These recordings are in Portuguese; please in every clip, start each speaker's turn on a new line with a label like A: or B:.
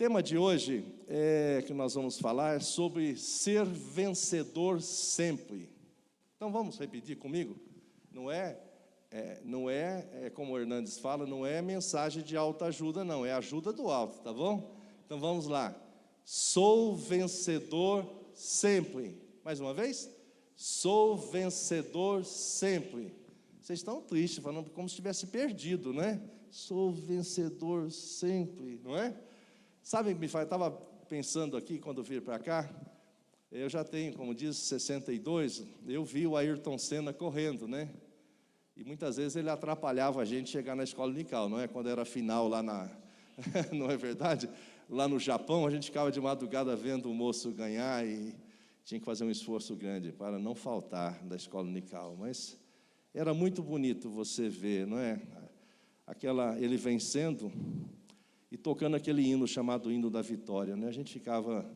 A: tema de hoje que nós vamos falar é sobre ser vencedor sempre. Então vamos repetir comigo? Não é como o Hernandes fala, não é mensagem de autoajuda, não, é ajuda do alto, tá bom? Então vamos lá. Sou vencedor sempre. Mais uma vez? Sou vencedor sempre. Vocês estão tristes, falando como se tivesse perdido, né? Sou vencedor sempre, não é? Sabe o que me faz? Eu estava pensando aqui, quando vim para cá, eu já tenho, como diz, 62, eu vi o Ayrton Senna correndo, né? E muitas vezes ele atrapalhava a gente chegar na escola dominical, não é? Quando era final lá na... não é verdade? Lá no Japão, a gente ficava de madrugada vendo o moço ganhar e tinha que fazer um esforço grande para não faltar da escola dominical. Mas era muito bonito você ver, não é? Ele vencendo e tocando aquele hino chamado Hino da Vitória, né? A gente ficava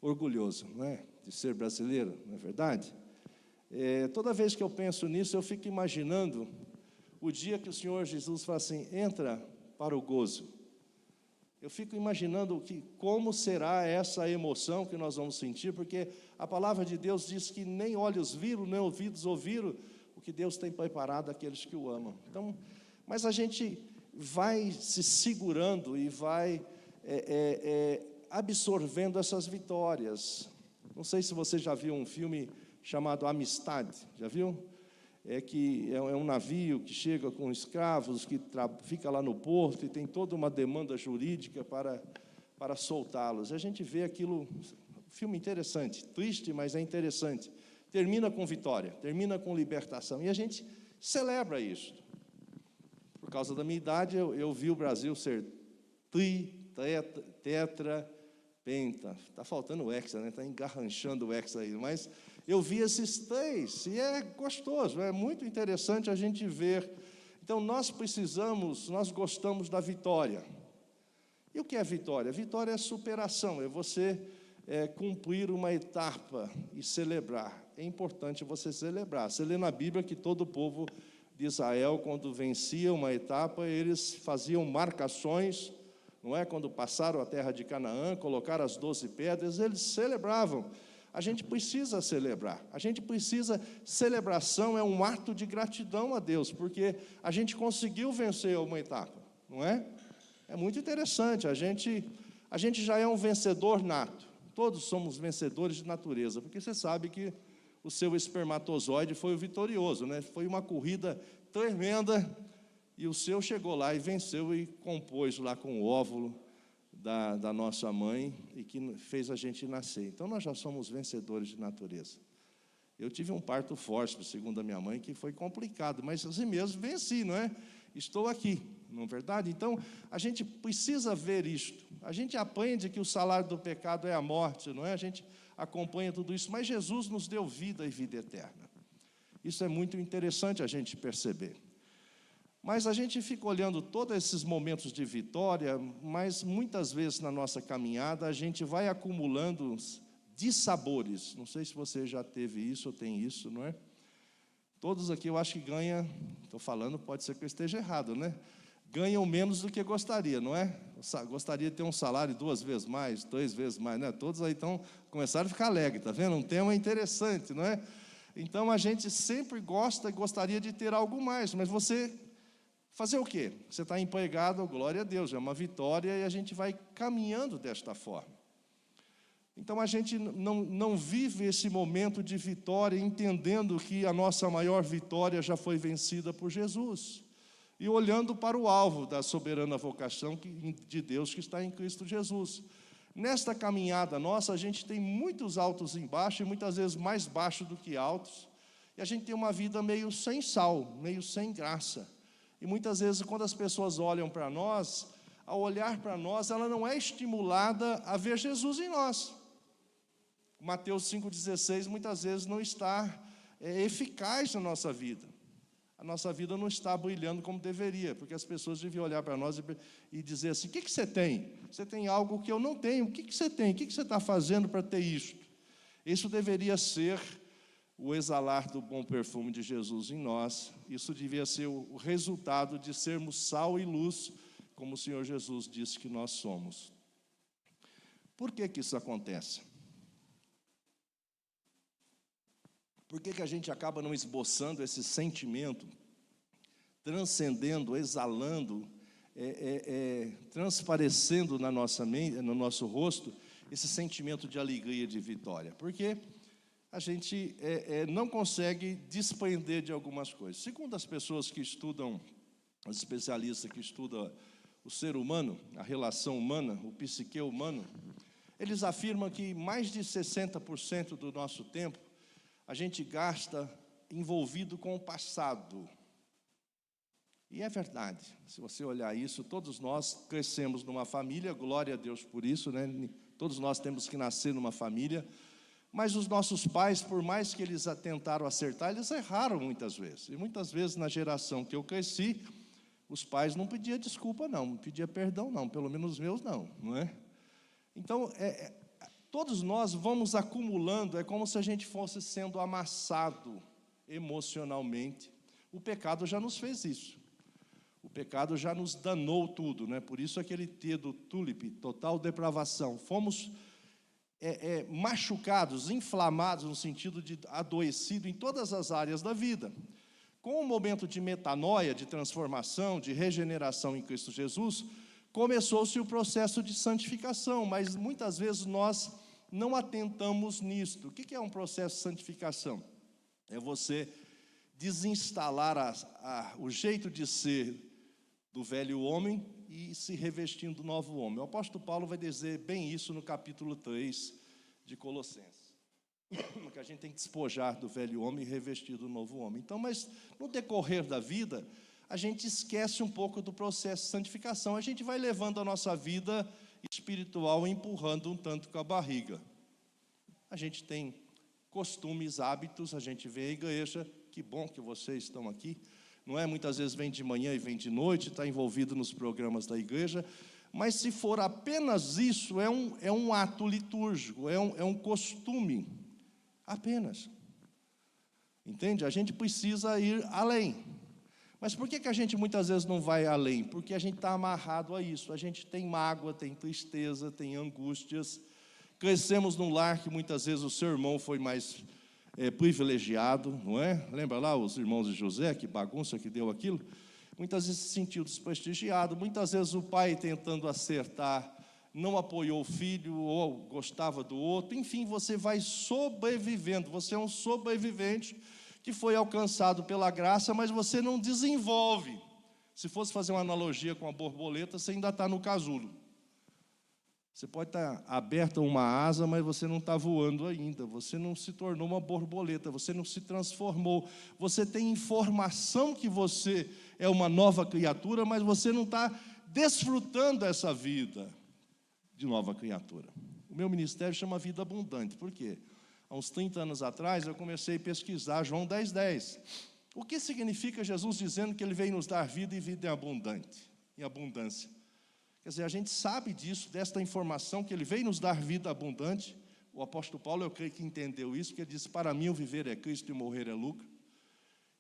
A: orgulhoso, não é? De ser brasileiro, não é verdade? Toda vez que eu penso nisso, eu fico imaginando o dia que o Senhor Jesus fala assim, entra para o gozo. Eu fico imaginando como será essa emoção que nós vamos sentir, porque a palavra de Deus diz que nem olhos viram, nem ouvidos ouviram o que Deus tem preparado àqueles que o amam. Então, mas a gente vai se segurando e vai absorvendo essas vitórias. Não sei se você já viu um filme chamado Amistade, já viu? É um navio que chega com escravos, que fica lá no porto e tem toda uma demanda jurídica para soltá-los. A gente vê aquilo, filme interessante, triste, mas é interessante. Termina com vitória, termina com libertação, e a gente celebra isso. Por causa da minha idade, eu vi o Brasil ser tetra, penta. Está faltando o hexa, né? Está engarranchando o hexa aí, mas eu vi esses três, e é gostoso, é muito interessante a gente ver. Então, nós gostamos da vitória. E o que é vitória? Vitória é superação, é você cumprir uma etapa e celebrar. É importante você celebrar. Você lê na Bíblia que todo o povo de Israel, quando vencia uma etapa, eles faziam marcações, não é? Quando passaram a terra de Canaã, colocaram as 12 pedras, eles celebravam. A gente precisa celebrar, celebração é um ato de gratidão a Deus, porque a gente conseguiu vencer uma etapa, não é? É muito interessante, a gente já é um vencedor nato, todos somos vencedores de natureza, porque você sabe que o seu espermatozoide foi o vitorioso, né? Foi uma corrida tremenda, e o seu chegou lá e venceu e compôs lá com o óvulo da nossa mãe e que fez a gente nascer. Então, nós já somos vencedores de natureza. Eu tive um parto forte, segundo a minha mãe, que foi complicado, mas assim mesmo venci, não é? Estou aqui, não é verdade? Então, a gente precisa ver isto. A gente aprende que o salário do pecado é a morte, não é? A gente acompanha tudo isso, mas Jesus nos deu vida e vida eterna. Isso é muito interessante a gente perceber. Mas a gente fica olhando todos esses momentos de vitória, mas muitas vezes na nossa caminhada a gente vai acumulando dissabores. Não sei se você já teve isso ou tem isso, não é? Todos aqui eu acho que ganham, estou falando, pode ser que eu esteja errado, né? Ganham menos do que gostaria, não é? Gostaria de ter um salário 2 vezes mais, 3 vezes mais, né? Todos aí começaram a ficar alegres, tá vendo? Um tema interessante, não é? Então a gente sempre gostaria de ter algo mais, mas você... fazer o quê? Você está empregado, glória a Deus, é uma vitória e a gente vai caminhando desta forma. Então a gente não vive esse momento de vitória entendendo que a nossa maior vitória já foi vencida por Jesus. E olhando para o alvo da soberana vocação de Deus que está em Cristo Jesus. Nesta caminhada nossa, a gente tem muitos altos e baixos, e muitas vezes mais baixos do que altos. E a gente tem uma vida meio sem sal, meio sem graça. E muitas vezes, quando as pessoas olham para nós, ao olhar para nós, ela não é estimulada a ver Jesus em nós. Mateus 5,16 muitas vezes não está eficaz na nossa vida. A nossa vida não está brilhando como deveria, porque as pessoas deviam olhar para nós e dizer assim, o que você tem? Você tem algo que eu não tenho, o que você tem? O que você está fazendo para ter isto? Isso deveria ser o exalar do bom perfume de Jesus em nós. Isso devia ser o resultado de sermos sal e luz, como o Senhor Jesus disse que nós somos. Por que que isso acontece? Por que que a gente acaba não esboçando esse sentimento, transcendendo, exalando, transparecendo na nossa mente, no nosso rosto, esse sentimento de alegria e de vitória? Porque a gente não consegue desprender de algumas coisas. Segundo as pessoas que estudam, os especialistas que estudam o ser humano, a relação humana, o psique humano, eles afirmam que mais de 60% do nosso tempo a gente gasta envolvido com o passado. E é verdade, se você olhar isso, todos nós crescemos numa família, glória a Deus por isso, né? Todos nós temos que nascer numa família, mas os nossos pais, por mais que eles tentaram acertar, eles erraram muitas vezes. E muitas vezes na geração que eu cresci, os pais não pediam desculpa não, não pediam perdão não, pelo menos os meus não é? Então, todos nós vamos acumulando, é como se a gente fosse sendo amassado emocionalmente. O pecado já nos fez isso. O pecado já nos danou tudo, né? Por isso aquele T do tulip, total depravação. Fomos machucados, inflamados, no sentido de adoecido em todas as áreas da vida. Com o momento de metanoia, de transformação, de regeneração em Cristo Jesus, começou-se o processo de santificação, mas muitas vezes nós não atentamos nisto. O que é um processo de santificação? É você desinstalar o jeito de ser do velho homem e se revestindo do novo homem. O apóstolo Paulo vai dizer bem isso no capítulo 3 de Colossenses, que a gente tem que despojar do velho homem e revestir do novo homem. Então, mas no decorrer da vida, a gente esquece um pouco do processo de santificação, a gente vai levando a nossa vida espiritual empurrando um tanto com a barriga. A gente tem costumes, hábitos, a gente vem à igreja, que bom que vocês estão aqui, não é? Muitas vezes vem de manhã e vem de noite, está envolvido nos programas da igreja, mas se for apenas isso, é um ato litúrgico, é um costume, apenas. Entende? A gente precisa ir além. Mas por que a gente muitas vezes não vai além? Porque a gente está amarrado a isso, a gente tem mágoa, tem tristeza, tem angústias. Crescemos num lar que muitas vezes o seu irmão foi mais privilegiado, não é? Lembra lá os irmãos de José, que bagunça que deu aquilo? Muitas vezes se sentiu desprestigiado, muitas vezes o pai tentando acertar, não apoiou o filho, ou gostava do outro, enfim, você vai sobrevivendo, você é um sobrevivente que foi alcançado pela graça, mas você não desenvolve. Se fosse fazer uma analogia com a borboleta, você ainda está no casulo. Você pode estar aberta uma asa, mas você não está voando ainda, você não se tornou uma borboleta, você não se transformou, você tem informação que você é uma nova criatura, mas você não está desfrutando essa vida de nova criatura. O meu ministério chama Vida Abundante, por quê? Há uns 30 anos atrás, eu comecei a pesquisar João 10:10. O que significa Jesus dizendo que Ele veio nos dar vida e vida em abundância? Quer dizer, a gente sabe disso, desta informação, que Ele veio nos dar vida abundante. O apóstolo Paulo, eu creio que entendeu isso, porque ele disse, para mim o viver é Cristo e morrer é lucro.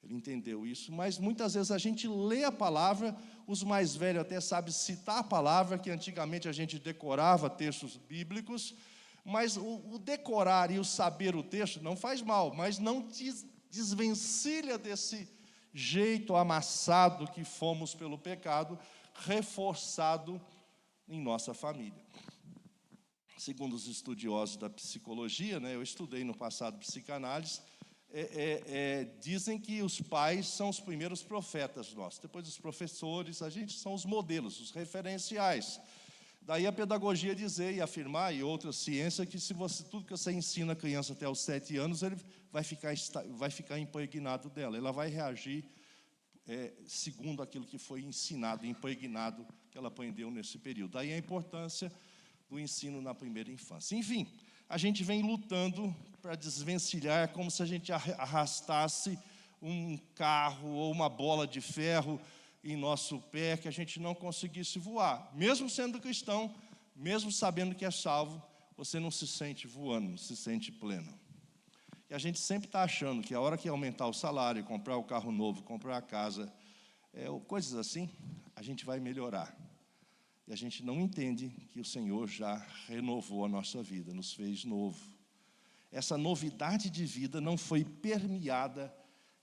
A: Ele entendeu isso, mas muitas vezes a gente lê a palavra, os mais velhos até sabem citar a palavra, que antigamente a gente decorava textos bíblicos, mas o decorar e o saber o texto não faz mal, mas não desvencilha desse jeito amassado que fomos pelo pecado, reforçado em nossa família. Segundo os estudiosos da psicologia, né, eu estudei no passado psicanálise, dizem que os pais são os primeiros profetas nossos, depois os professores, a gente são os modelos, os referenciais. Daí a pedagogia dizer e afirmar, e outras ciências, que se você, tudo que você ensina a criança até os 7 anos, ele vai ficar impregnado dela, ela vai reagir segundo aquilo que foi ensinado, impregnado, que ela aprendeu nesse período. Daí a importância do ensino na primeira infância. Enfim, a gente vem lutando para desvencilhar, como se a gente arrastasse um carro ou uma bola de ferro em nosso pé, que a gente não conseguisse voar. Mesmo sendo cristão, mesmo sabendo que é salvo, você não se sente voando, não se sente pleno. E a gente sempre está achando que a hora que aumentar o salário, comprar o carro novo, comprar a casa, coisas assim, a gente vai melhorar. E a gente não entende que o Senhor já renovou a nossa vida, nos fez novo. Essa novidade de vida não foi permeada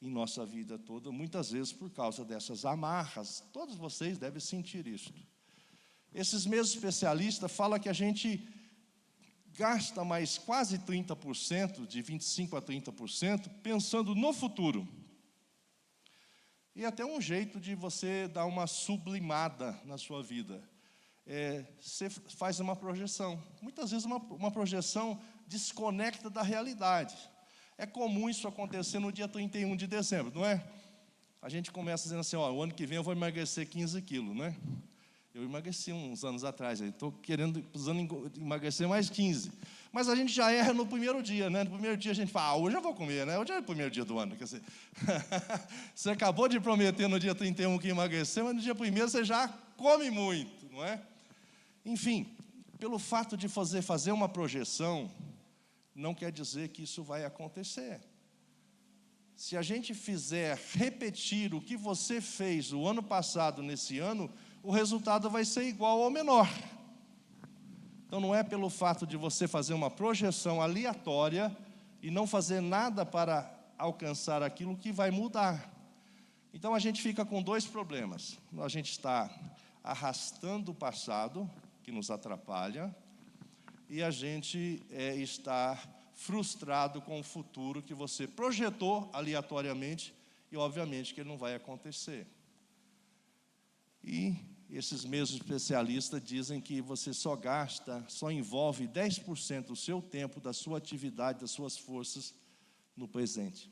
A: em nossa vida toda, muitas vezes por causa dessas amarras. Todos vocês devem sentir isso. Esses mesmos especialistas falam que a gente gasta mais quase 30%, de 25% a 30%, pensando no futuro. E até um jeito de você dar uma sublimada na sua vida. Você faz uma projeção. Muitas vezes uma projeção desconecta da realidade. É comum isso acontecer no dia 31 de dezembro, não é? A gente começa dizendo assim, o ano que vem eu vou emagrecer 15 quilos, não é? Eu emagreci uns anos atrás, estou precisando emagrecer mais 15. Mas a gente já erra no primeiro dia, né? No primeiro dia a gente fala, hoje eu vou comer, né? Hoje é o primeiro dia do ano. Quer dizer, você acabou de prometer no dia 31 que emagrecer, mas no dia primeiro você já come muito, não é? Enfim, pelo fato de fazer uma projeção, não quer dizer que isso vai acontecer. Se a gente fizer repetir o que você fez o ano passado nesse ano, o resultado vai ser igual ou menor. Então não é pelo fato de você fazer uma projeção aleatória e não fazer nada para alcançar aquilo que vai mudar. Então a gente fica com dois problemas. A gente está arrastando o passado, que nos atrapalha, e a gente está frustrado com o futuro que você projetou aleatoriamente e obviamente que ele não vai acontecer. E esses mesmos especialistas dizem que você só envolve 10% do seu tempo, da sua atividade, das suas forças no presente.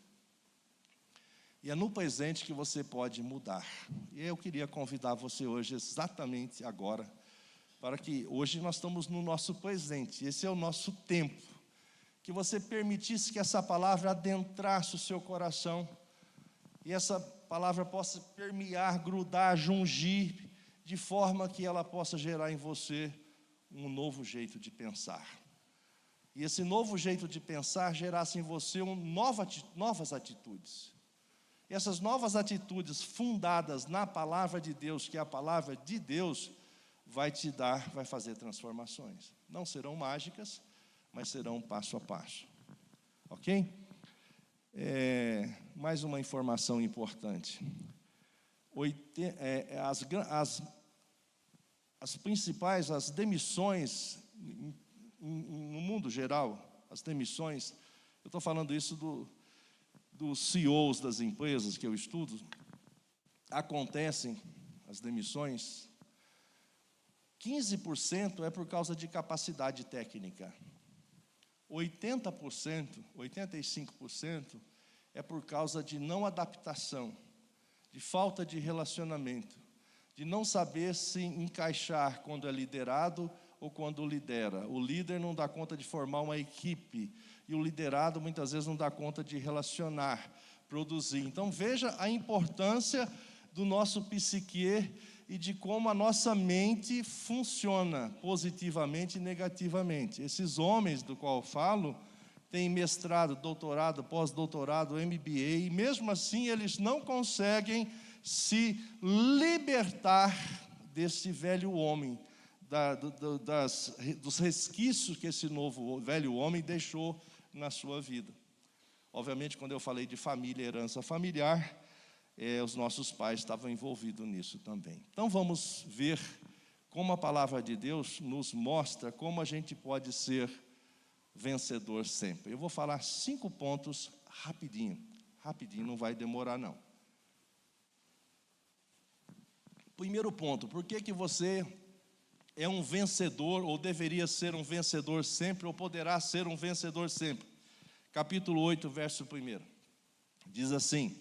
A: E é no presente que você pode mudar. E eu queria convidar você hoje, exatamente agora, para que hoje nós estamos no nosso presente, esse é o nosso tempo, que você permitisse que essa palavra adentrasse o seu coração, e essa palavra possa permear, grudar, jungir, de forma que ela possa gerar em você um novo jeito de pensar. E esse novo jeito de pensar gerasse em você novas atitudes. E essas novas atitudes fundadas na palavra de Deus, que é a palavra de Deus, vai fazer transformações. Não serão mágicas, mas serão passo a passo. Ok? Mais uma informação importante. As demissões, no mundo geral, as demissões, eu estou falando isso dos CEOs das empresas que eu estudo, acontecem, as demissões, 15% é por causa de capacidade técnica, 80%, 85% é por causa de não adaptação, de falta de relacionamento, de não saber se encaixar quando é liderado ou quando lidera. O líder não dá conta de formar uma equipe, e o liderado muitas vezes não dá conta de relacionar, produzir. Então veja a importância do nosso psique e de como a nossa mente funciona positivamente e negativamente. Esses homens do qual eu falo têm mestrado, doutorado, pós-doutorado, MBA, e mesmo assim eles não conseguem se libertar desse velho homem, dos resquícios que esse novo velho homem deixou na sua vida. Obviamente, quando eu falei de família, herança familiar, os nossos pais estavam envolvidos nisso também. Então vamos ver como a palavra de Deus nos mostra como a gente pode ser vencedor sempre. Eu vou falar 5 pontos rapidinho, não vai demorar não. Primeiro ponto, por que você é um vencedor, ou deveria ser um vencedor sempre, ou poderá ser um vencedor sempre? Capítulo 8, verso 1. Diz assim: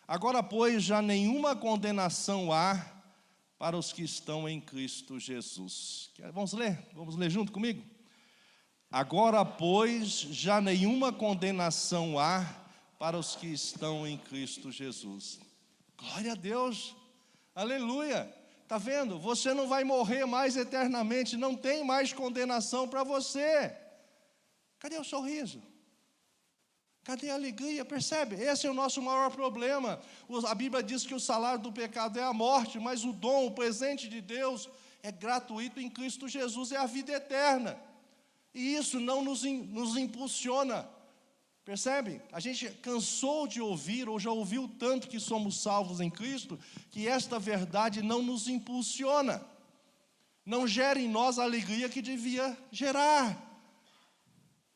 A: agora, pois, já nenhuma condenação há para os que estão em Cristo Jesus. Vamos ler junto comigo? Agora, pois, já nenhuma condenação há para os que estão em Cristo Jesus. Glória a Deus! Aleluia! Está vendo? Você não vai morrer mais eternamente, não tem mais condenação para você. Cadê o sorriso? Cadê a alegria? Percebe? Esse é o nosso maior problema. A Bíblia diz que o salário do pecado é a morte, mas o dom, o presente de Deus é gratuito em Cristo Jesus, é a vida eterna. E isso não nos impulsiona. Percebe? A gente cansou de ouvir, ou já ouviu tanto que somos salvos em Cristo, que esta verdade não nos impulsiona. Não gera em nós a alegria que devia gerar.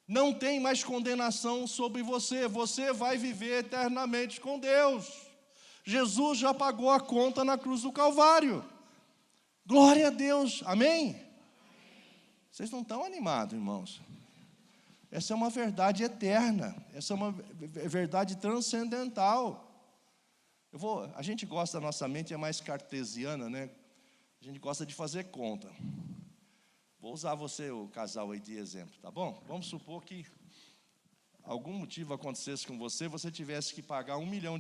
A: Não tem mais condenação sobre você. Você vai viver eternamente com Deus. Jesus já pagou a conta na cruz do Calvário. Glória a Deus. Amém? Vocês não estão animados, irmãos? Essa é uma verdade eterna. Essa é uma verdade transcendental. A gente gosta, a nossa mente é mais cartesiana, né? A gente gosta de fazer conta. Vou usar você, o casal aí, de exemplo, tá bom? Vamos supor que algum motivo acontecesse com você, você tivesse que pagar $1 milhão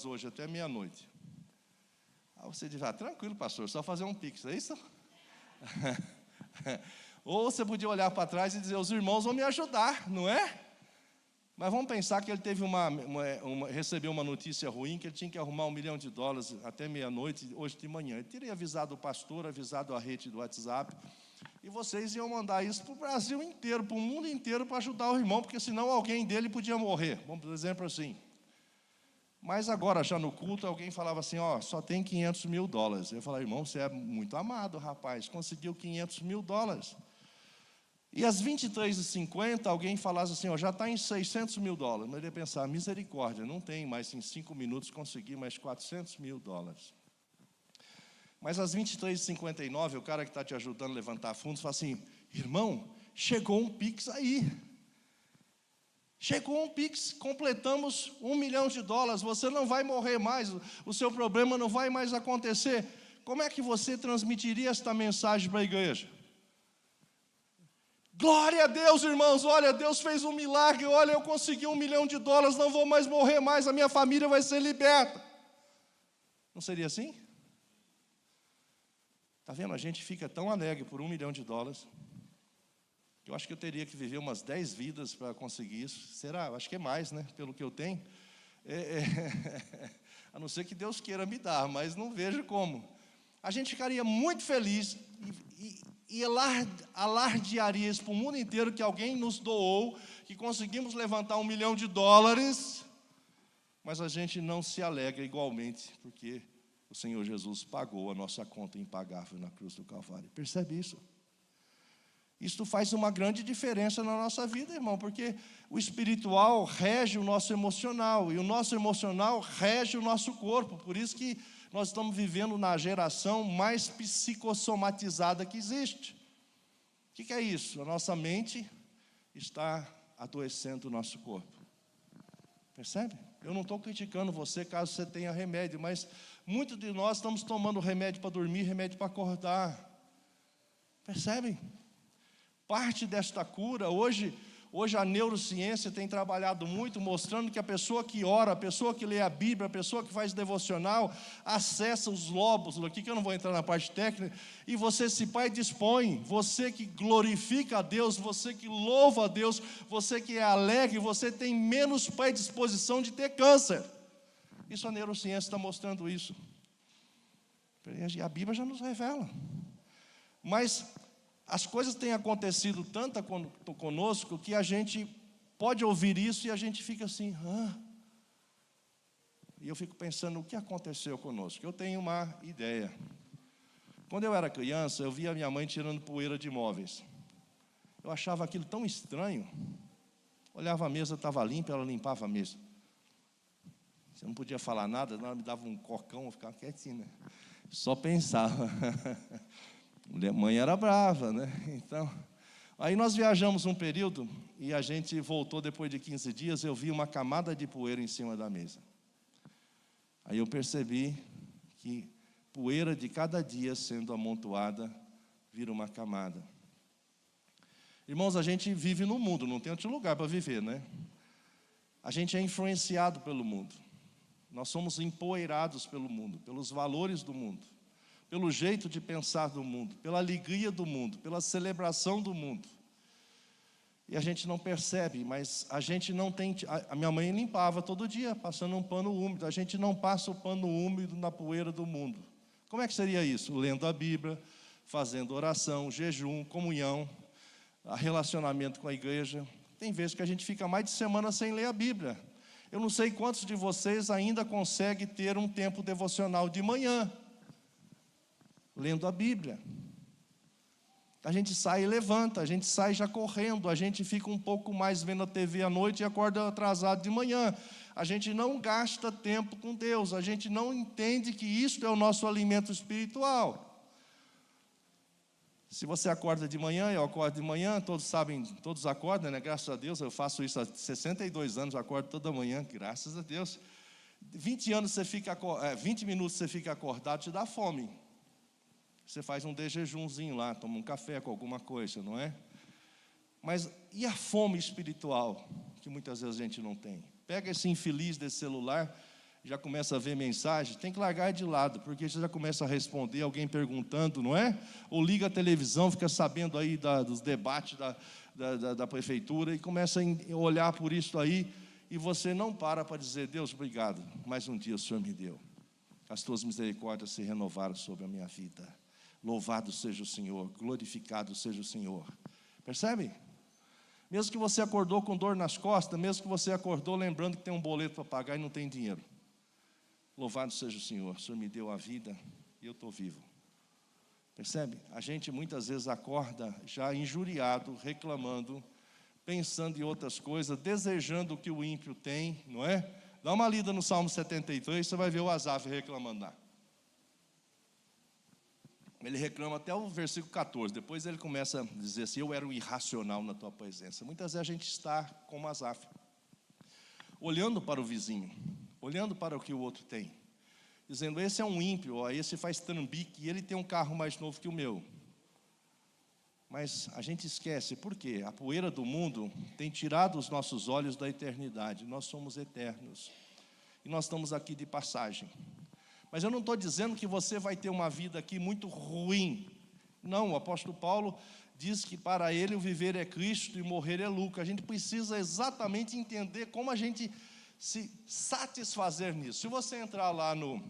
A: hoje até meia-noite. Aí você diz, tranquilo, pastor, só fazer um pix, é isso? Ou você podia olhar para trás e dizer, os irmãos vão me ajudar, não é? Mas vamos pensar que ele teve recebeu uma notícia ruim, que ele tinha que arrumar $1 milhão até meia-noite, hoje de manhã. Ele teria avisado o pastor, avisado a rede do WhatsApp, e vocês iam mandar isso para o Brasil inteiro, para o mundo inteiro, para ajudar o irmão, porque senão alguém dele podia morrer, vamos por exemplo assim. Mas agora, já no culto, alguém falava assim, só tem $500 mil. Eu falava, irmão, você é muito amado, rapaz, conseguiu $500 mil. E às 23h50, alguém falasse assim, já está em $600 mil. Mas ele ia pensar, misericórdia, não tem mais, em 5 minutos consegui mais $400 mil. Mas às 23h59, o cara que está te ajudando a levantar fundos, fala assim, irmão, chegou um Pix aí. Chegou um Pix, completamos $1 milhão, você não vai morrer mais, o seu problema não vai mais acontecer. Como é que você transmitiria esta mensagem para a igreja? Glória a Deus, irmãos, olha, Deus fez um milagre, olha, eu consegui $1 milhão, não vou mais morrer mais, a minha família vai ser liberta. Não seria assim? Está vendo? A gente fica tão alegre por $1 milhão, que eu acho que eu teria que viver umas 10 vidas para conseguir isso. Será? Eu acho que é mais, né? Pelo que eu tenho. A não ser que Deus queira me dar, mas não vejo como. A gente ficaria muito feliz e alardearia isso para o mundo inteiro, que alguém nos doou, que conseguimos levantar $1 milhão, mas a gente não se alegra igualmente, porque o Senhor Jesus pagou a nossa conta impagável na cruz do Calvário. Percebe isso? Isso faz uma grande diferença na nossa vida, irmão, porque o espiritual rege o nosso emocional, e o nosso emocional rege o nosso corpo. Por isso que nós estamos vivendo na geração mais psicossomatizada que existe. O que é isso? A nossa mente está adoecendo o nosso corpo. Percebe? Eu não estou criticando você caso você tenha remédio, mas muitos de nós estamos tomando remédio para dormir, remédio para acordar. Percebem? Parte desta cura, hoje a neurociência tem trabalhado muito, mostrando que a pessoa que ora, a pessoa que lê a Bíblia, a pessoa que faz devocional, acessa os lóbulos, aqui que eu não vou entrar na parte técnica, e você se dispõe, você que glorifica a Deus, você que louva a Deus, você que é alegre, você tem menos predisposição de ter câncer. Isso a neurociência está mostrando isso. E a Bíblia já nos revela. Mas as coisas têm acontecido tanto conosco que a gente pode ouvir isso e a gente fica assim, E eu fico pensando, o que aconteceu conosco? Eu tenho uma ideia. Quando eu era criança, eu via minha mãe tirando poeira de móveis. Eu achava aquilo tão estranho. Olhava a mesa, estava limpa, ela limpava a mesa. Você não podia falar nada, ela me dava um cocão, eu ficava quietinho, né? Só pensava. Mãe era brava, né? Então, aí nós viajamos um período e a gente voltou depois de 15 dias, eu vi uma camada de poeira em cima da mesa. Aí eu percebi que poeira de cada dia sendo amontoada vira uma camada. Irmãos, a gente vive no mundo, não tem outro lugar para viver, né? A gente é influenciado pelo mundo. Nós somos empoeirados pelo mundo, pelos valores do mundo, pelo jeito de pensar do mundo, pela alegria do mundo, pela celebração do mundo. E a gente não percebe, mas a gente não tem... A minha mãe limpava todo dia, passando um pano úmido. A gente não passa o pano úmido na poeira do mundo. Como é que seria isso? Lendo a Bíblia, fazendo oração, jejum, comunhão, relacionamento com a igreja. Tem vezes que a gente fica mais de semana sem ler a Bíblia. Eu não sei quantos de vocês ainda conseguem ter um tempo devocional de manhã, lendo a Bíblia. A gente sai e levanta, a gente sai já correndo, a gente fica um pouco mais vendo a TV à noite e acorda atrasado de manhã. A gente não gasta tempo com Deus, a gente não entende que isso é o nosso alimento espiritual. Se você acorda de manhã, eu acordo de manhã, todos sabem, todos acordam, né? Graças a Deus, eu faço isso há 62 anos, eu acordo toda manhã, graças a Deus. 20 minutos você fica acordado, te dá fome. Você faz um jejumzinho lá, toma um café com alguma coisa, não é? Mas e a fome espiritual, que muitas vezes a gente não tem? Pega esse infeliz desse celular, já começa a ver mensagem, tem que largar de lado, porque você já começa a responder, alguém perguntando, não é? Ou liga a televisão, fica sabendo aí dos debates da prefeitura, e começa a olhar por isso aí, e você não para dizer, Deus, obrigado, mais um dia o Senhor me deu. As tuas misericórdias se renovaram sobre a minha vida. Louvado seja o Senhor, glorificado seja o Senhor. Percebe? Mesmo que você acordou com dor nas costas, mesmo que você acordou lembrando que tem um boleto para pagar e não tem dinheiro. Louvado seja o Senhor me deu a vida e eu estou vivo. Percebe? A gente muitas vezes acorda já injuriado, reclamando, pensando em outras coisas, desejando o que o ímpio tem, não é? Dá uma lida no Salmo 73, você vai ver o Asaf reclamando lá. Ele reclama até o versículo 14, depois ele começa a dizer assim, eu era um irracional na tua presença. Muitas vezes a gente está como Asaf, olhando para o vizinho, olhando para o que o outro tem, dizendo, esse é um ímpio, ó, esse faz trambique, e ele tem um carro mais novo que o meu. Mas a gente esquece, por quê? A poeira do mundo tem tirado os nossos olhos da eternidade, nós somos eternos, e nós estamos aqui de passagem. Mas eu não estou dizendo que você vai ter uma vida aqui muito ruim. Não, o apóstolo Paulo diz que para ele o viver é Cristo e morrer é lucro. A gente precisa exatamente entender como a gente se satisfazer nisso. Se você entrar lá no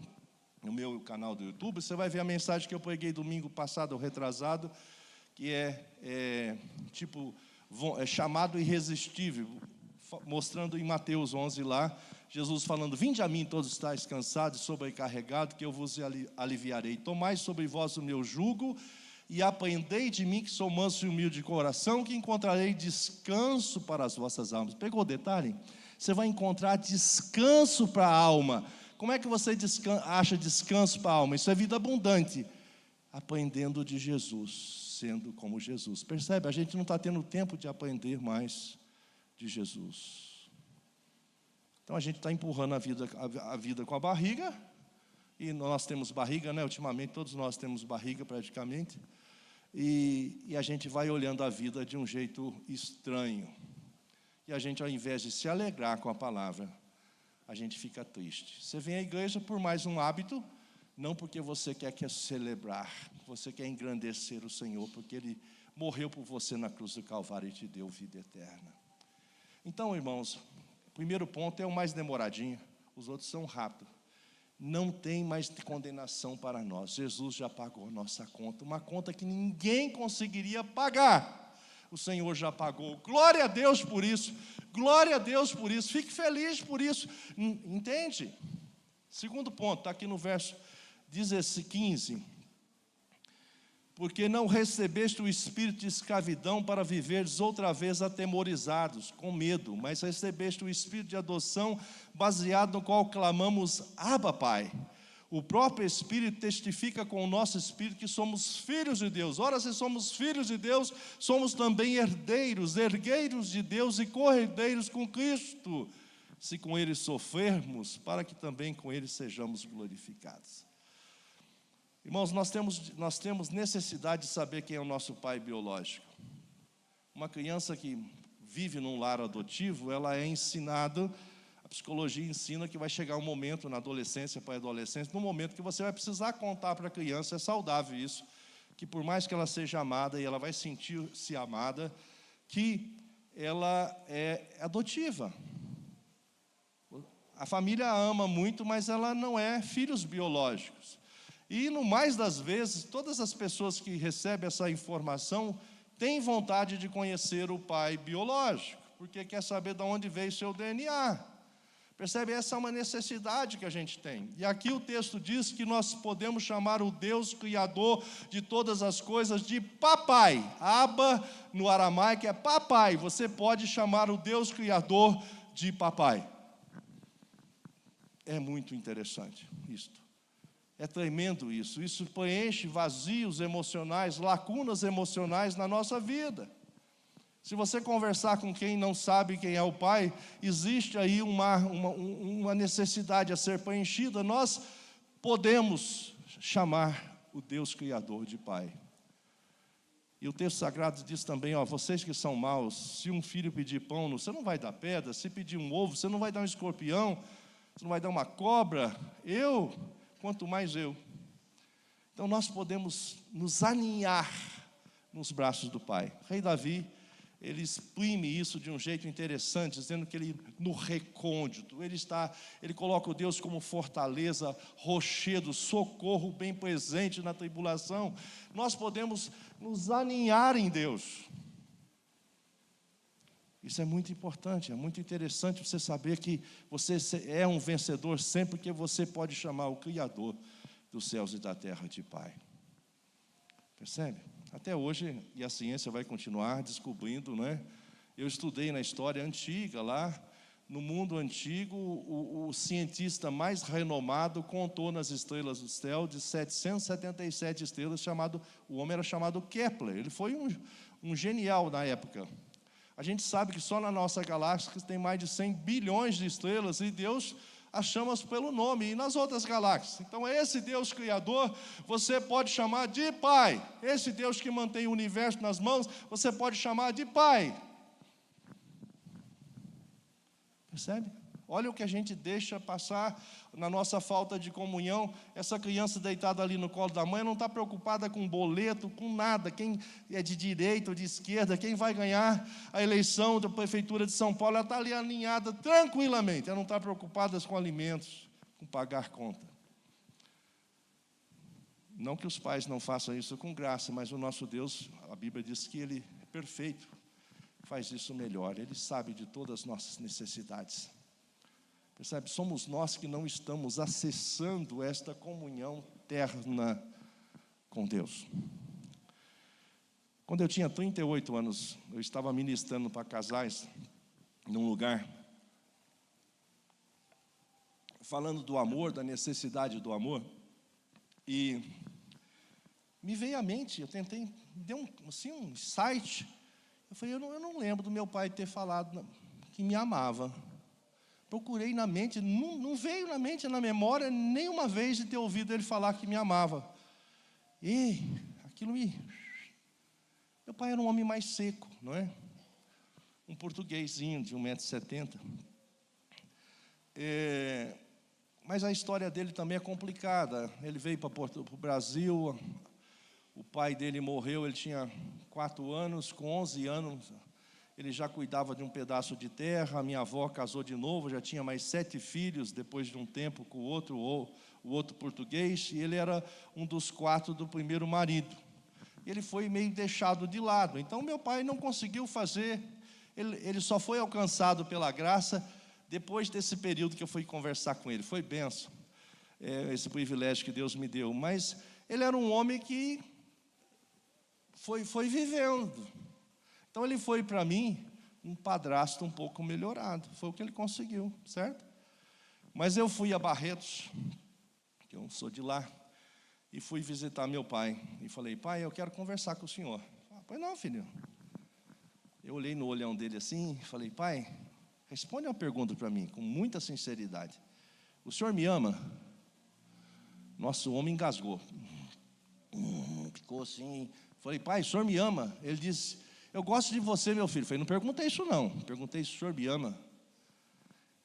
A: meu canal do YouTube, você vai ver a mensagem que eu preguei domingo passado ou retrasado, que é chamado irresistível, mostrando em Mateus 11 lá, Jesus falando, vinde a mim todos estáis cansados e sobrecarregados, que eu vos aliviarei. Tomai sobre vós o meu jugo e aprendei de mim, que sou manso e humilde de coração, que encontrarei descanso para as vossas almas. Pegou o detalhe? Você vai encontrar descanso para a alma. Como é que você acha descanso para a alma? Isso é vida abundante. Aprendendo de Jesus, sendo como Jesus. Percebe? A gente não está tendo tempo de aprender mais de Jesus. Então a gente está empurrando a vida com a barriga, e nós temos barriga, né? Ultimamente todos nós temos barriga praticamente, e a gente vai olhando a vida de um jeito estranho, e a gente, ao invés de se alegrar com a palavra, a gente fica triste. Você vem à igreja por mais um hábito, não porque você quer celebrar, você quer engrandecer o Senhor, porque Ele morreu por você na cruz do Calvário e te deu vida eterna. Então, irmãos, o primeiro ponto é o mais demoradinho, os outros são rápidos. Não tem mais condenação para nós. Jesus já pagou a nossa conta, uma conta que ninguém conseguiria pagar. O Senhor já pagou. Glória a Deus por isso. Glória a Deus por isso. Fique feliz por isso. Entende? Segundo ponto, está aqui no verso 15. Porque não recebeste o espírito de escravidão para viveres outra vez atemorizados, com medo, mas recebeste o espírito de adoção, baseado no qual clamamos, Abba, Pai. O próprio Espírito testifica com o nosso espírito que somos filhos de Deus. Ora, se somos filhos de Deus, somos também herdeiros de Deus e co-herdeiros com Cristo, se com Ele sofrermos, para que também com Ele sejamos glorificados. Irmãos, nós temos necessidade de saber quem é o nosso pai biológico. Uma criança que vive num lar adotivo, ela é ensinada, a psicologia ensina que vai chegar um momento na adolescência, pré-adolescência, no momento que você vai precisar contar para a criança, é saudável isso, que por mais que ela seja amada e ela vai sentir-se amada, que ela é adotiva. A família a ama muito, mas ela não é filhos biológicos. E, no mais das vezes, todas as pessoas que recebem essa informação têm vontade de conhecer o pai biológico, porque quer saber de onde veio seu DNA. Percebe? Essa é uma necessidade que a gente tem. E aqui o texto diz que nós podemos chamar o Deus Criador de todas as coisas de papai. Abba, no aramaico, é papai. Você pode chamar o Deus Criador de papai. É muito interessante isto. É tremendo isso. Isso preenche vazios emocionais, lacunas emocionais na nossa vida. Se você conversar com quem não sabe quem é o Pai, existe aí uma necessidade a ser preenchida. Nós podemos chamar o Deus Criador de Pai. E o texto sagrado diz também, vocês que são maus, se um filho pedir pão, você não vai dar pedra, se pedir um ovo, você não vai dar um escorpião, você não vai dar uma cobra, quanto mais eu. Então nós podemos nos aninhar nos braços do Pai. O rei Davi, ele exprime isso de um jeito interessante, dizendo que ele, no recôndito, ele coloca o Deus como fortaleza, rochedo, socorro bem presente na tribulação. Nós podemos nos aninhar em Deus. Isso é muito importante, é muito interessante você saber que você é um vencedor sempre que você pode chamar o Criador dos céus e da terra de Pai. Percebe? Até hoje, e a ciência vai continuar descobrindo, né? Eu estudei na história antiga lá, no mundo antigo, o cientista mais renomado contou nas estrelas do céu de 777 estrelas, o homem era chamado Kepler. Ele foi um genial na época. A gente sabe que só na nossa galáxia tem mais de 100 bilhões de estrelas, e Deus as chama pelo nome, e nas outras galáxias. Então, esse Deus Criador, você pode chamar de Pai. Esse Deus que mantém o universo nas mãos, você pode chamar de Pai. Percebe? Olha o que a gente deixa passar na nossa falta de comunhão. Essa criança deitada ali no colo da mãe não está preocupada com boleto, com nada. Quem é de direita ou de esquerda, quem vai ganhar a eleição da Prefeitura de São Paulo, ela está ali alinhada tranquilamente. Ela não está preocupada com alimentos, com pagar conta. Não que os pais não façam isso com graça, mas o nosso Deus, a Bíblia diz que Ele é perfeito, faz isso melhor. Ele sabe de todas as nossas necessidades. Percebe? Somos nós que não estamos acessando esta comunhão terna com Deus. Quando eu tinha 38 anos, eu estava ministrando para casais num lugar, falando do amor, da necessidade do amor, e me veio à mente, eu tentei, deu um insight. Eu falei, eu não lembro do meu pai ter falado que me amava. Procurei na mente, não veio na mente, na memória, nenhuma vez de ter ouvido ele falar que me amava. E aquilo Meu pai era um homem mais seco, não é? Um portuguesinho de 1,70 m. Mas a história dele também é complicada. Ele veio para o Brasil, o pai dele morreu, ele tinha 4 anos, com 11 anos... Ele já cuidava de um pedaço de terra. A minha avó casou de novo, já tinha mais 7 filhos, depois de um tempo com o outro português, e ele era um dos 4 do primeiro marido. Ele foi meio deixado de lado. Então, meu pai não conseguiu fazer, ele só foi alcançado pela graça depois desse período que eu fui conversar com ele. Foi bênção, esse privilégio que Deus me deu. Mas ele era um homem que foi vivendo. Então, ele foi para mim um padrasto um pouco melhorado. Foi o que ele conseguiu, certo? Mas eu fui a Barretos, que eu sou de lá, e fui visitar meu pai. E falei, pai, eu quero conversar com o senhor. Pois não, filho. Eu olhei no olhão dele assim e falei, pai, responde uma pergunta para mim, com muita sinceridade. O senhor me ama? Nosso homem engasgou. Ficou assim. Falei, pai, o senhor me ama? Ele disse... Eu gosto de você, meu filho. Eu falei, não perguntei isso não. Perguntei se o senhor me ama.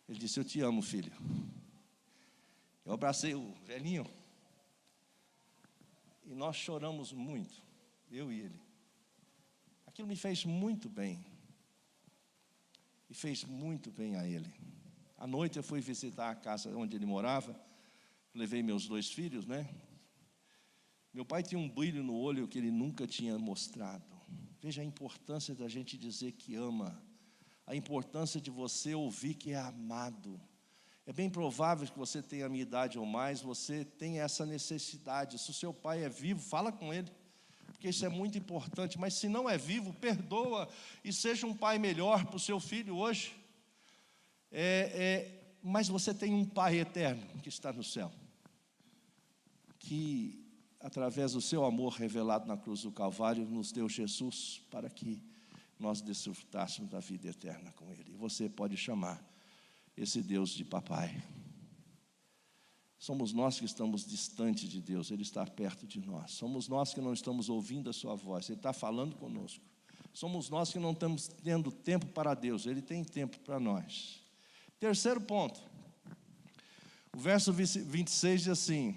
A: Ele disse, eu te amo, filho. Eu abracei o velhinho. E nós choramos muito, eu e ele. Aquilo me fez muito bem. E fez muito bem a ele. À noite eu fui visitar a casa onde ele morava. Levei meus 2 filhos, né? Meu pai tinha um brilho no olho que ele nunca tinha mostrado. Veja a importância da gente dizer que ama, a importância de você ouvir que é amado. É bem provável que você tenha a minha idade ou mais, você tenha essa necessidade. Se o seu pai é vivo, fala com ele, porque isso é muito importante. Mas se não é vivo, perdoa e seja um pai melhor para o seu filho hoje. Mas você tem um pai eterno que está no céu, que através do seu amor revelado na cruz do Calvário, nos deu Jesus para que nós desfrutássemos da vida eterna com Ele. E você pode chamar esse Deus de papai. Somos nós que estamos distantes de Deus, Ele está perto de nós. Somos nós que não estamos ouvindo a sua voz, Ele está falando conosco. Somos nós que não estamos tendo tempo para Deus, Ele tem tempo para nós. Terceiro ponto, o verso 26 diz assim: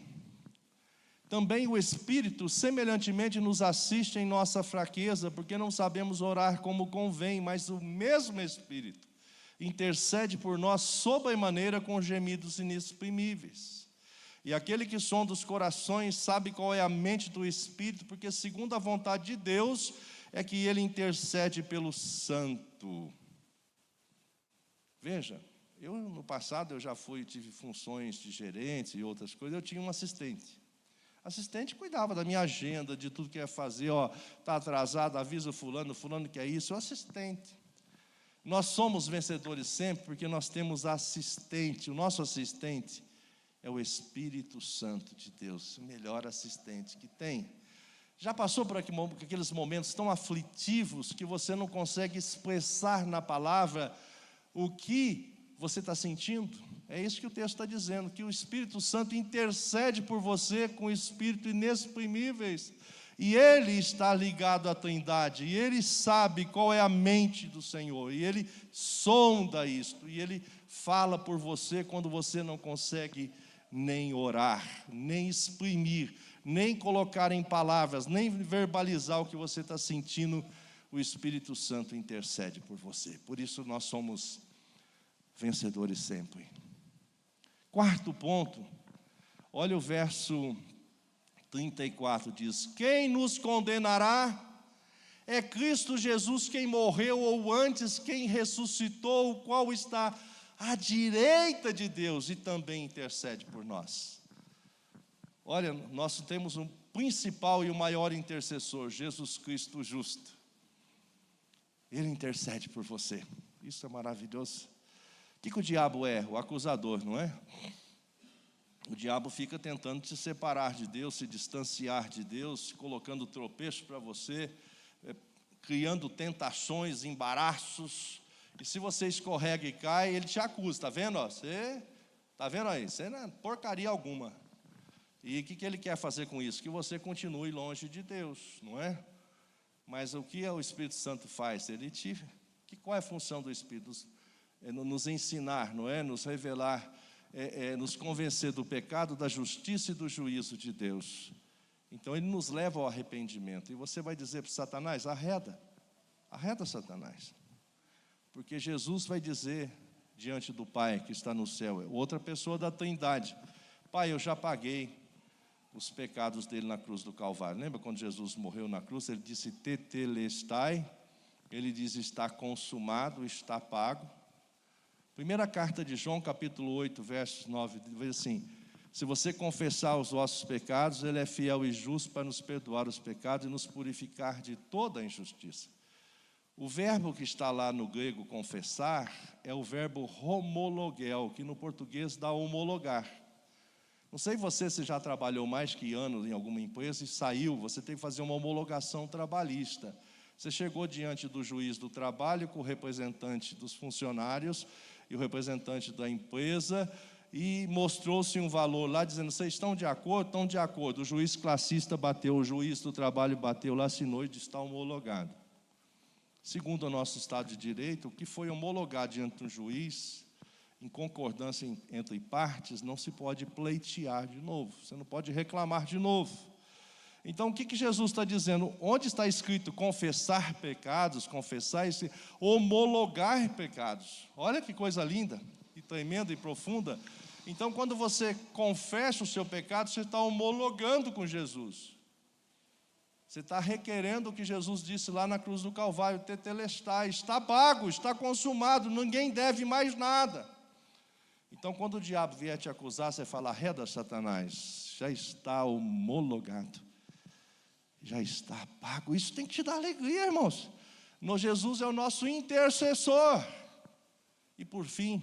A: também o Espírito semelhantemente nos assiste em nossa fraqueza, porque não sabemos orar como convém, mas o mesmo Espírito intercede por nós sobremaneira com gemidos inexprimíveis. E aquele que sonda os corações sabe qual é a mente do Espírito, porque segundo a vontade de Deus é que ele intercede pelo santo. Veja, no passado eu já tive funções de gerente e outras coisas, eu tinha um assistente. Assistente cuidava da minha agenda, de tudo que ia fazer, está atrasado, avisa fulano quer isso, o assistente. Nós somos vencedores sempre porque nós temos assistente, o nosso assistente é o Espírito Santo de Deus, o melhor assistente que tem. Já passou por aqueles momentos tão aflitivos que você não consegue expressar na palavra o que você está sentindo? É isso que o texto está dizendo, que o Espírito Santo intercede por você com espírito inexprimíveis, e Ele está ligado à Trindade, e Ele sabe qual é a mente do Senhor, e Ele sonda isto, e Ele fala por você quando você não consegue nem orar, nem exprimir, nem colocar em palavras, nem verbalizar o que você está sentindo. O Espírito Santo intercede por você, por isso nós somos vencedores sempre. Quarto ponto, olha o verso 34, diz: quem nos condenará? É Cristo Jesus quem morreu, ou antes quem ressuscitou, o qual está à direita de Deus e também intercede por nós. Olha, nós temos um principal e o maior intercessor, Jesus Cristo justo. Ele intercede por você, isso é maravilhoso. O que o diabo é? O acusador, não é? O diabo fica tentando te separar de Deus, se distanciar de Deus, colocando tropeço para você, criando tentações, embaraços. E se você escorrega e cai, ele te acusa, está vendo? Você está vendo aí? Você não é porcaria alguma. E o que ele quer fazer com isso? Que você continue longe de Deus, não é? Mas o que o Espírito Santo faz? Qual é a função do Espírito? Nos ensinar, não é? Nos revelar, nos convencer do pecado, da justiça e do juízo de Deus. Então ele nos leva ao arrependimento. E você vai dizer para Satanás: arreda Satanás. Porque Jesus vai dizer diante do Pai que está no céu, outra pessoa da Trindade: Pai, eu já paguei os pecados dele na cruz do Calvário. Lembra quando Jesus morreu na cruz? Ele disse tetelestai, ele diz está consumado, está pago. Primeira carta de João, capítulo 8, versos 9, diz assim: se você confessar os vossos pecados, Ele é fiel e justo para nos perdoar os pecados e nos purificar de toda a injustiça. O verbo que está lá no grego confessar é o verbo homologel, que no português dá homologar. Não sei se já trabalhou mais que anos em alguma empresa e saiu, você tem que fazer uma homologação trabalhista. Você chegou diante do juiz do trabalho com o representante dos funcionários e o representante da empresa e mostrou-se um valor lá dizendo: vocês estão de acordo? Estão de acordo. O juiz classista bateu, o juiz do trabalho bateu lá, assinou e disse: está homologado. Segundo o nosso Estado de Direito, o que foi homologado diante do juiz, em concordância entre partes, não se pode pleitear de novo, você não pode reclamar de novo. Então, o que Jesus está dizendo? Onde está escrito confessar pecados, homologar pecados. Olha que coisa linda, e tremenda e profunda. Então, quando você confessa o seu pecado, você está homologando com Jesus. Você está requerendo o que Jesus disse lá na cruz do Calvário, tetelestai, está pago, está consumado, ninguém deve mais nada. Então, quando o diabo vier te acusar, você fala, arreda, Satanás, já está homologado, já está pago. Isso tem que te dar alegria, irmãos. Jesus é o nosso intercessor. E por fim,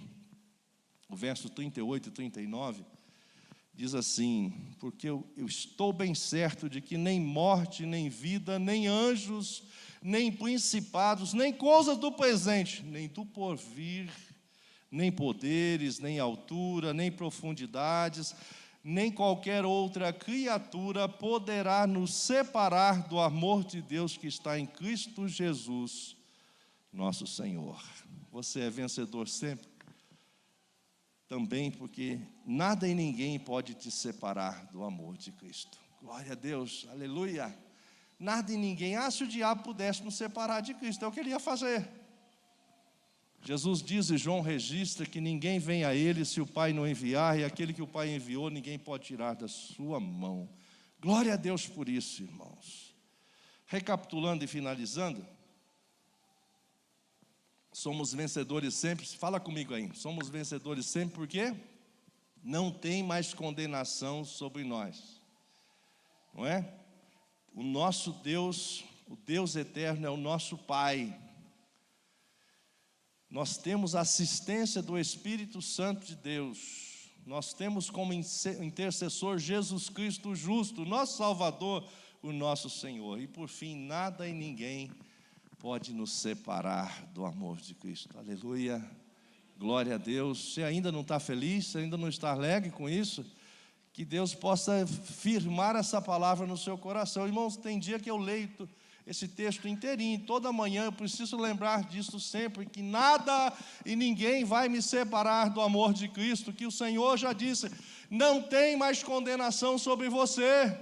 A: o verso 38 e 39, diz assim, porque eu estou bem certo de que nem morte, nem vida, nem anjos, nem principados, nem coisas do presente, nem do porvir, nem poderes, nem altura, nem profundidades, nem qualquer outra criatura poderá nos separar do amor de Deus que está em Cristo Jesus, nosso Senhor. Você é vencedor sempre? Também porque nada e ninguém pode te separar do amor de Cristo. Glória a Deus, aleluia. Nada e ninguém, se o diabo pudesse nos separar de Cristo, é o que ele ia fazer. Jesus diz, e João registra, que ninguém vem a ele se o Pai não enviar, e aquele que o Pai enviou, ninguém pode tirar da sua mão. Glória a Deus por isso, irmãos. Recapitulando e finalizando, somos vencedores sempre, fala comigo aí, somos vencedores sempre porque não tem mais condenação sobre nós, não é? O nosso Deus, o Deus eterno é o nosso Pai. Nós temos a assistência do Espírito Santo de Deus, nós temos como intercessor Jesus Cristo justo, nosso Salvador, o nosso Senhor. E por fim, nada e ninguém pode nos separar do amor de Cristo. Aleluia, glória a Deus. Você ainda não está feliz, você ainda não está alegre com isso? Que Deus possa firmar essa palavra no seu coração. Irmãos, tem dia que eu leio esse texto inteirinho, toda manhã eu preciso lembrar disso sempre, que nada e ninguém vai me separar do amor de Cristo, que o Senhor já disse, não tem mais condenação sobre você.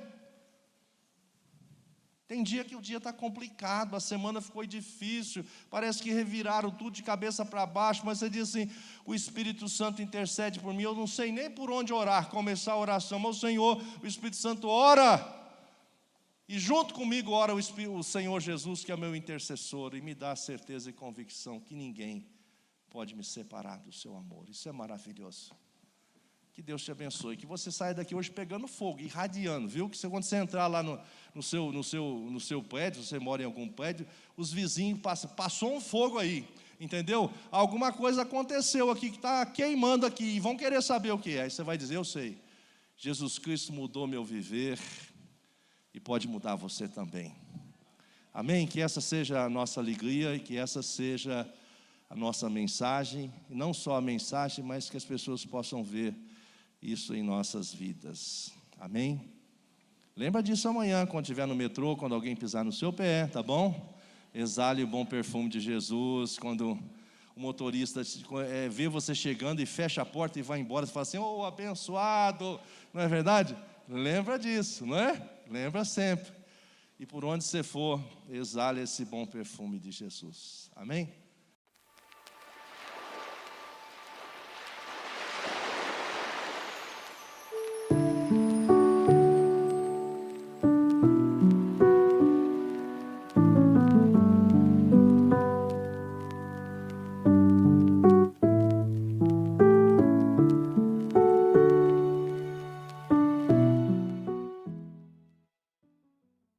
A: Tem dia que o dia está complicado, a semana ficou difícil, parece que reviraram tudo de cabeça para baixo, mas você diz assim, o Espírito Santo intercede por mim, eu não sei nem por onde orar, começar a oração, mas o Senhor, o Espírito Santo ora, e junto comigo ora o Senhor Jesus, que é meu intercessor, e me dá a certeza e convicção que ninguém pode me separar do seu amor. Isso é maravilhoso. Que Deus te abençoe, que você saia daqui hoje pegando fogo, irradiando, viu? Que quando você entrar lá no seu prédio, você mora em algum prédio, os vizinhos passou um fogo aí, entendeu? Alguma coisa aconteceu aqui que está queimando aqui, e vão querer saber o que é. Aí você vai dizer, eu sei, Jesus Cristo mudou meu viver, e pode mudar você também. Amém? Que essa seja a nossa alegria, e que essa seja a nossa mensagem, e não só a mensagem, mas que as pessoas possam ver isso em nossas vidas. Amém? Lembra disso amanhã, quando estiver no metrô, quando alguém pisar no seu pé, tá bom? Exale o bom perfume de Jesus. Quando o motorista vê você chegando e fecha a porta e vai embora, você fala assim, oh, abençoado, não é verdade? Lembra disso, não é? Lembra sempre. E por onde você for, exale esse bom perfume de Jesus. Amém?